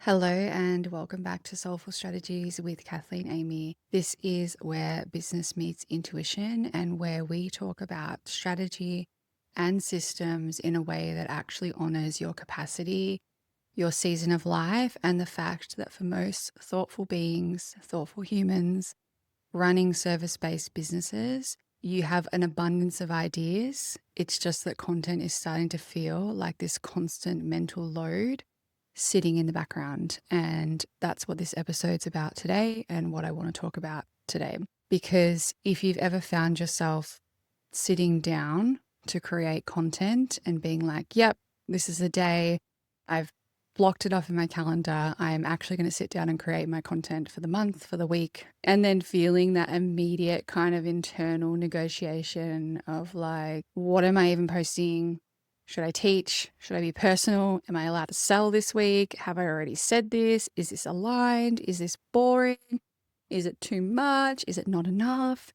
Hello and welcome back to Soulful Strategies with Kathleen Amy. This is where business meets intuition and where we talk about strategy and systems in a way that actually honors your capacity, your season of life, and the fact that for most thoughtful beings, thoughtful humans running service-based businesses, you have an abundance of ideas. It's just that content is starting to feel like this constant mental load sitting in the background. And that's what this episode's about today and what I want to talk about today. Because if you've ever found yourself sitting down to create content and being like, yep, this is the day, I've blocked it off in my calendar, I'm actually going to sit down and create my content for the month, for the week, and then feeling that immediate kind of internal negotiation of like, what am I even posting? Should I teach? Should I be personal? Am I allowed to sell this week? Have I already said this? Is this aligned? Is this boring? Is it too much? Is it not enough?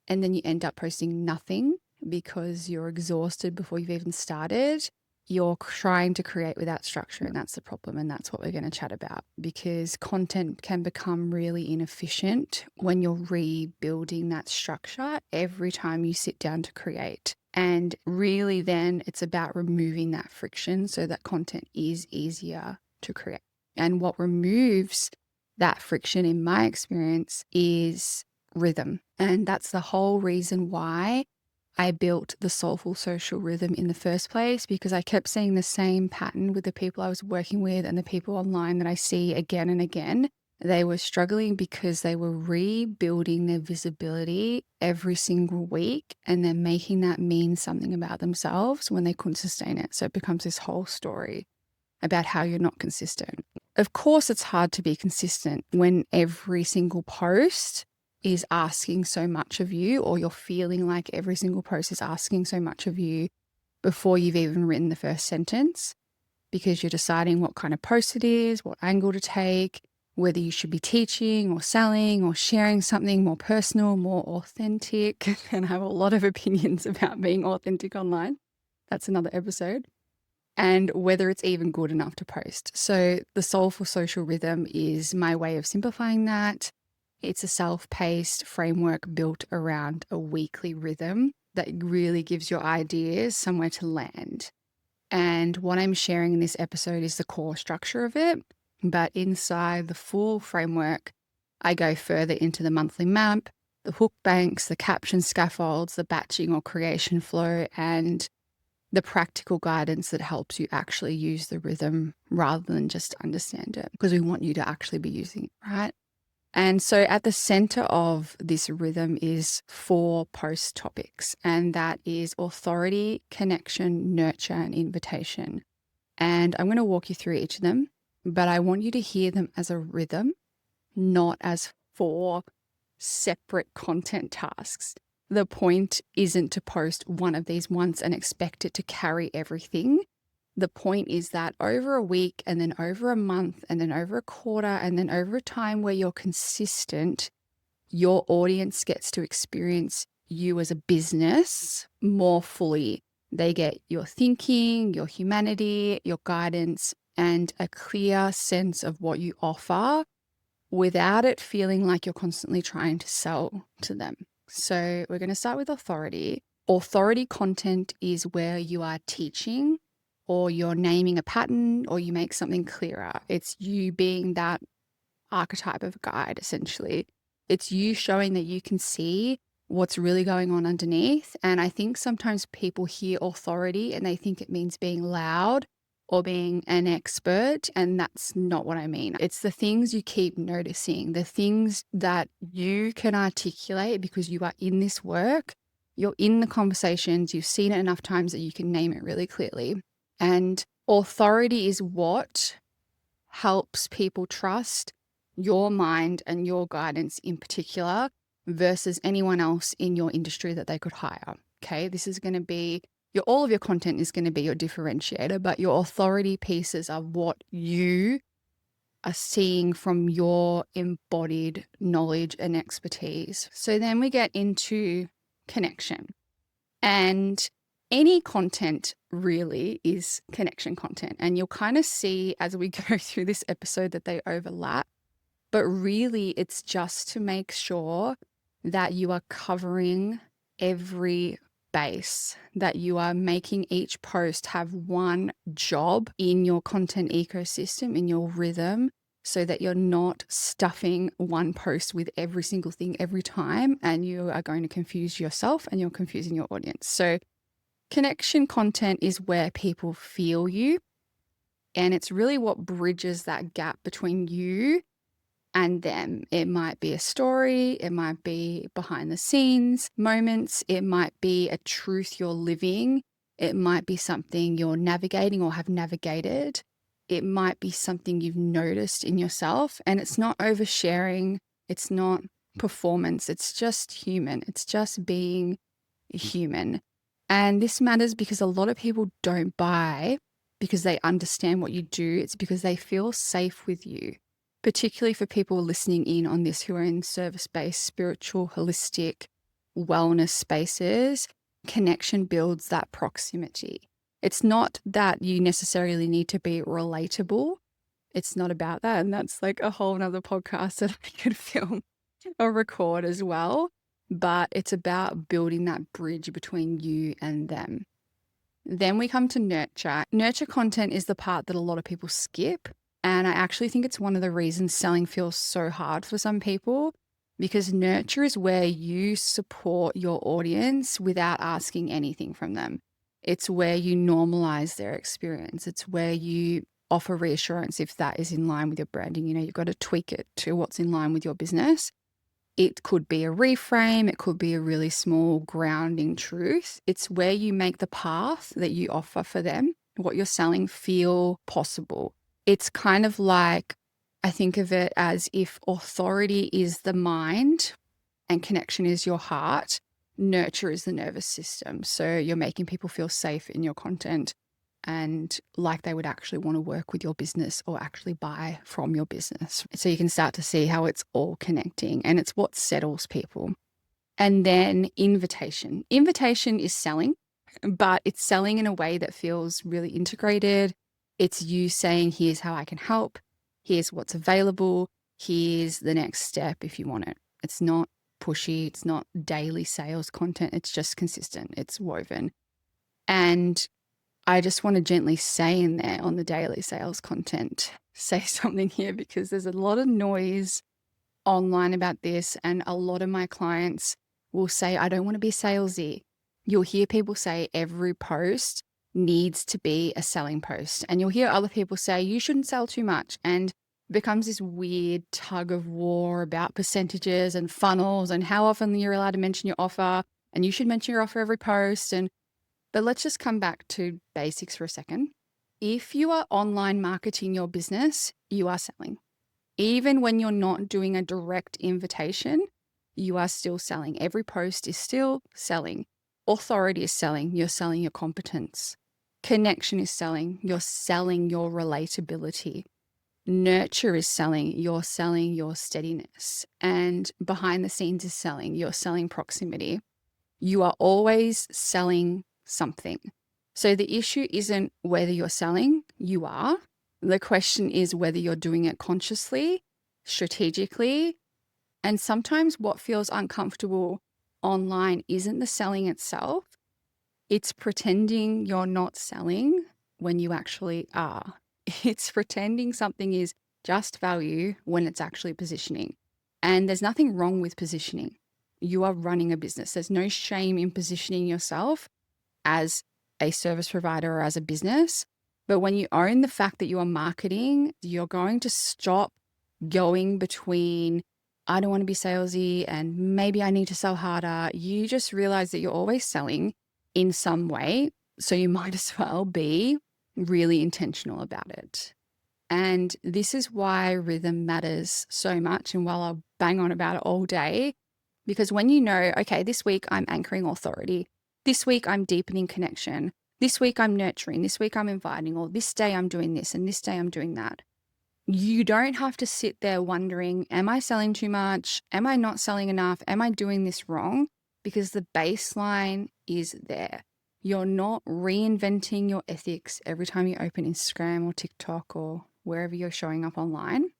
And then you end up posting nothing because you're exhausted before you've even started. You're trying to create without structure, and that's the problem. And that's what we're going to chat about, because content can become really inefficient when you're rebuilding that structure every time you sit down to create. And really, then it's about removing that friction so that content is easier to create. And what removes that friction, in my experience, is rhythm. And that's the whole reason why I built the Soulful Social Rhythm in the first place, because I kept seeing the same pattern with the people I was working with and the people online that I see again and again. They were struggling because they were rebuilding their visibility every single week, and then making that mean something about themselves when they couldn't sustain it. So it becomes this whole story about how you're not consistent. Of course, it's hard to be consistent when every single post is asking so much of you, or you're feeling like every single post is asking so much of you before you've even written the first sentence, because you're deciding what kind of post it is, what angle to take, whether you should be teaching or selling or sharing something more personal, more authentic. And I have a lot of opinions about being authentic online. That's another episode. And whether it's even good enough to post. So the Soulful Social Rhythm is my way of simplifying that. It's a self-paced framework built around a weekly rhythm that really gives your ideas somewhere to land. And what I'm sharing in this episode is the core structure of it. But inside the full framework, I go further into the monthly map, the hook banks, the caption scaffolds, the batching or creation flow, and the practical guidance that helps you actually use the rhythm rather than just understand it, because we want you to actually be using it, right? And so at the center of this rhythm is 4 post topics, and that is authority, connection, nurture, and invitation. And I'm going to walk you through each of them, but I want you to hear them as a rhythm, not as 4 separate content tasks. The point isn't to post one of these once and expect it to carry everything. The point is that over a week, and then over a month, and then over a quarter, and then over a time where you're consistent, your audience gets to experience you as a business more fully. They get your thinking, your humanity, your guidance, and a clear sense of what you offer without it feeling like you're constantly trying to sell to them. So we're going to start with authority. Authority content is where you are teaching, or you're naming a pattern, or you make something clearer. It's you being that archetype of guide, essentially. It's you showing that you can see what's really going on underneath. And I think sometimes people hear authority and they think it means being loud or being an expert. And that's not what I mean. It's the things you keep noticing, the things that you can articulate because you are in this work. You're in the conversations, you've seen it enough times that you can name it really clearly. And authority is what helps people trust your mind and your guidance in particular versus anyone else in your industry that they could hire. Okay, this is going to be all of your content is going to be your differentiator, but your authority pieces are what you are seeing from your embodied knowledge and expertise. So then we get into connection. And Any content really is connection content. And you'll kind of see as we go through this episode that they overlap. But really, it's just to make sure that you are covering every base, that you are making each post have one job in your content ecosystem, in your rhythm, so that you're not stuffing one post with every single thing every time, and you are going to confuse yourself and you're confusing your audience. So connection content is where people feel you, and it's really what bridges that gap between you and them. It might be a story, it might be behind the scenes moments, it might be a truth you're living, it might be something you're navigating or have navigated, it might be something you've noticed in yourself. And it's not oversharing, it's not performance, it's just human, it's just being human. And this matters because a lot of people don't buy because they understand what you do. It's because they feel safe with you, particularly for people listening in on this who are in service-based, spiritual, holistic wellness spaces. Connection builds that proximity. It's not that you necessarily need to be relatable. It's not about that. And that's like a whole nother podcast that I could film or record as well. But it's about building that bridge between you and them. Then we come to nurture. Nurture content is the part that a lot of people skip. And I actually think it's one of the reasons selling feels so hard for some people, because nurture is where you support your audience without asking anything from them. It's where you normalize their experience. It's where you offer reassurance if that is in line with your branding. You know, you've got to tweak it to what's in line with your business. It could be a reframe. It could be a really small grounding truth. It's where you make the path that you offer for them, what you're selling, feel possible. It's kind of like, I think of it as if authority is the mind and connection is your heart, nurture is the nervous system. So you're making people feel safe in your content and like they would actually want to work with your business or actually buy from your business. So you can start to see how it's all connecting, and it's what settles people. And then invitation. Invitation is selling, but it's selling in a way that feels really integrated. It's you saying, here's how I can help. Here's what's available. Here's the next step if you want it. It's not pushy. It's not daily sales content. It's just consistent. It's woven. And I just want to gently say in there on the daily sales content, say something here, because there's a lot of noise online about this. And a lot of my clients will say, I don't want to be salesy. You'll hear people say every post needs to be a selling post. And you'll hear other people say, you shouldn't sell too much. And it becomes this weird tug of war about percentages and funnels and how often you're allowed to mention your offer. And you should mention your offer every post. But let's just come back to basics for a second. If you are online marketing your business, you are selling. Even when you're not doing a direct invitation, you are still selling. Every post is still selling. Authority is selling. You're selling your competence. Connection is selling. You're selling your relatability. Nurture is selling. You're selling your steadiness. And behind the scenes is selling. You're selling proximity. You are always selling something. So the issue isn't whether you're selling, you are. The question is whether you're doing it consciously, strategically. And sometimes what feels uncomfortable online isn't the selling itself. It's pretending you're not selling when you actually are. It's pretending something is just value when it's actually positioning. And there's nothing wrong with positioning. You are running a business. There's no shame in positioning yourself as a service provider or as a business. But when you own the fact that you are marketing, you're going to stop going between, I don't want to be salesy and maybe I need to sell harder. You just realize that you're always selling in some way. So you might as well be really intentional about it. And this is why rhythm matters so much. And while I'll bang on about it all day, because when you know, okay, this week I'm anchoring authority, this week I'm deepening connection, this week I'm nurturing, this week I'm inviting, or this day I'm doing this and this day I'm doing that. You don't have to sit there wondering, am I selling too much? Am I not selling enough? Am I doing this wrong? Because the baseline is there. You're not reinventing your ethics every time you open Instagram or TikTok or wherever you're showing up online.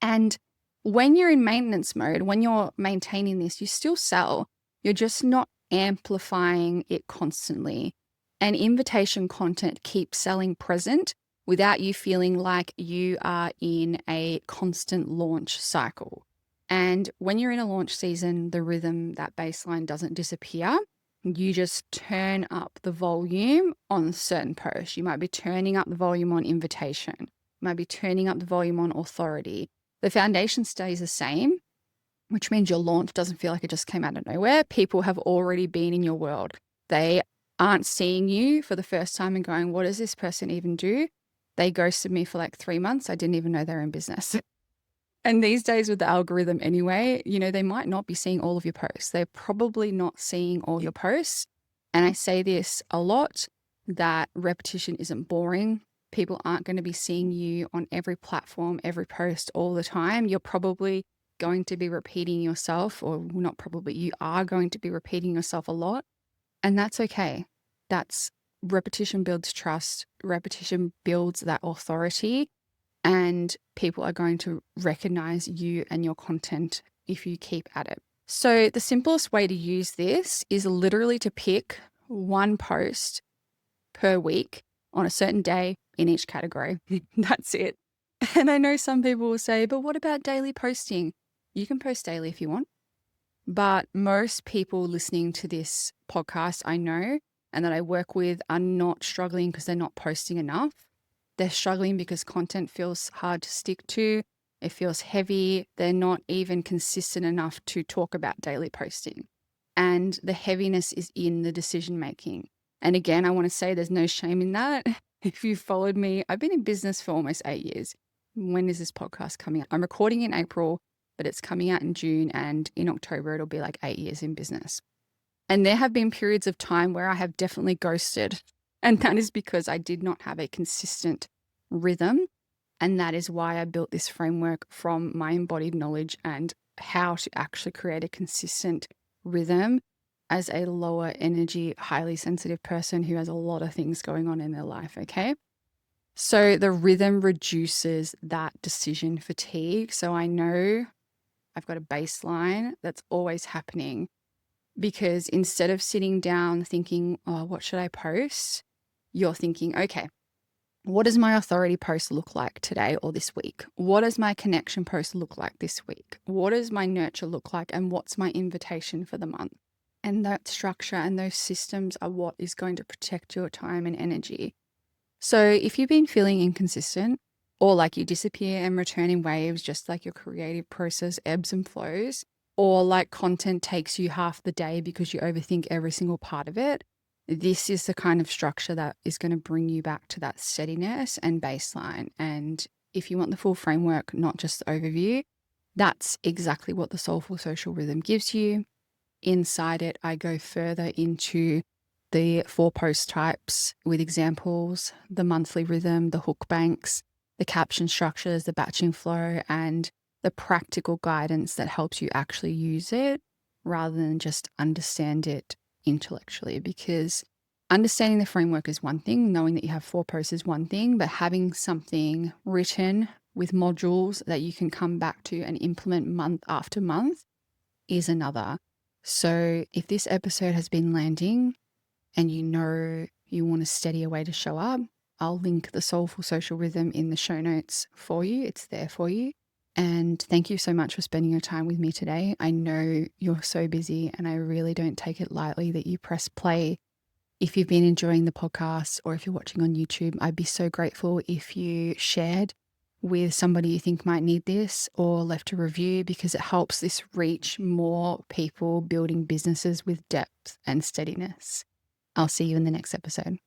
And when you're in maintenance mode, when you're maintaining this, you still sell. You're just not amplifying it constantly. And invitation content keeps selling present without you feeling like you are in a constant launch cycle. And when you're in a launch season, the rhythm, that baseline doesn't disappear. You just turn up the volume on certain posts. You might be turning up the volume on invitation. You might be turning up the volume on authority. The foundation stays the same, which means your launch doesn't feel like it just came out of nowhere. People have already been in your world. They aren't seeing you for the first time and going, what does this person even do? They ghosted me for like 3 months. I didn't even know they're in business. And these days with the algorithm anyway, they might not be seeing all of your posts. They're probably not seeing all your posts. And I say this a lot, that repetition isn't boring. People aren't going to be seeing you on every platform, every post all the time. You're probably going to be repeating yourself, or not probably, you are going to be repeating yourself a lot. And that's okay. That's repetition builds trust. Repetition builds that authority. And people are going to recognize you and your content if you keep at it. So the simplest way to use this is literally to pick one post per week on a certain day in each category. That's it. And I know some people will say, but what about daily posting? You can post daily if you want. But most people listening to this podcast, I know, and that I work with, are not struggling because they're not posting enough. They're struggling because content feels hard to stick to. It feels heavy. They're not even consistent enough to talk about daily posting. And the heaviness is in the decision making. And again, I want to say there's no shame in that. If you've followed me, I've been in business for almost 8 years. When is this podcast coming out? I'm recording in April, but it's coming out in June, and in October, it'll be like 8 years in business. And there have been periods of time where I have definitely ghosted. And that is because I did not have a consistent rhythm. And that is why I built this framework from my embodied knowledge and how to actually create a consistent rhythm as a lower energy, highly sensitive person who has a lot of things going on in their life. Okay. So the rhythm reduces that decision fatigue. So I know I've got a baseline that's always happening, because instead of sitting down thinking, oh, what should I post? You're thinking, okay, what does my authority post look like today or this week? What does my connection post look like this week? What does my nurture look like? And what's my invitation for the month? And that structure and those systems are what is going to protect your time and energy. So if you've been feeling inconsistent, or like you disappear and return in waves, just like your creative process ebbs and flows, or like content takes you half the day because you overthink every single part of it, this is the kind of structure that is going to bring you back to that steadiness and baseline. And if you want the full framework, not just the overview, that's exactly what the Soulful Social Rhythm gives you. Inside it, I go further into the 4 post types with examples, the monthly rhythm, the hook banks, the caption structures, the batching flow, and the practical guidance that helps you actually use it rather than just understand it intellectually. Because understanding the framework is one thing, knowing that you have 4 posts is one thing, but having something written with modules that you can come back to and implement month after month is another. So if this episode has been landing and you know you want a steadier way to show up, I'll link the Soulful Social Rhythm in the show notes for you. It's there for you. And thank you so much for spending your time with me today. I know you're so busy, and I really don't take it lightly that you press play. If you've been enjoying the podcast, or if you're watching on YouTube, I'd be so grateful if you shared with somebody you think might need this, or left a review, because it helps this reach more people building businesses with depth and steadiness. I'll see you in the next episode.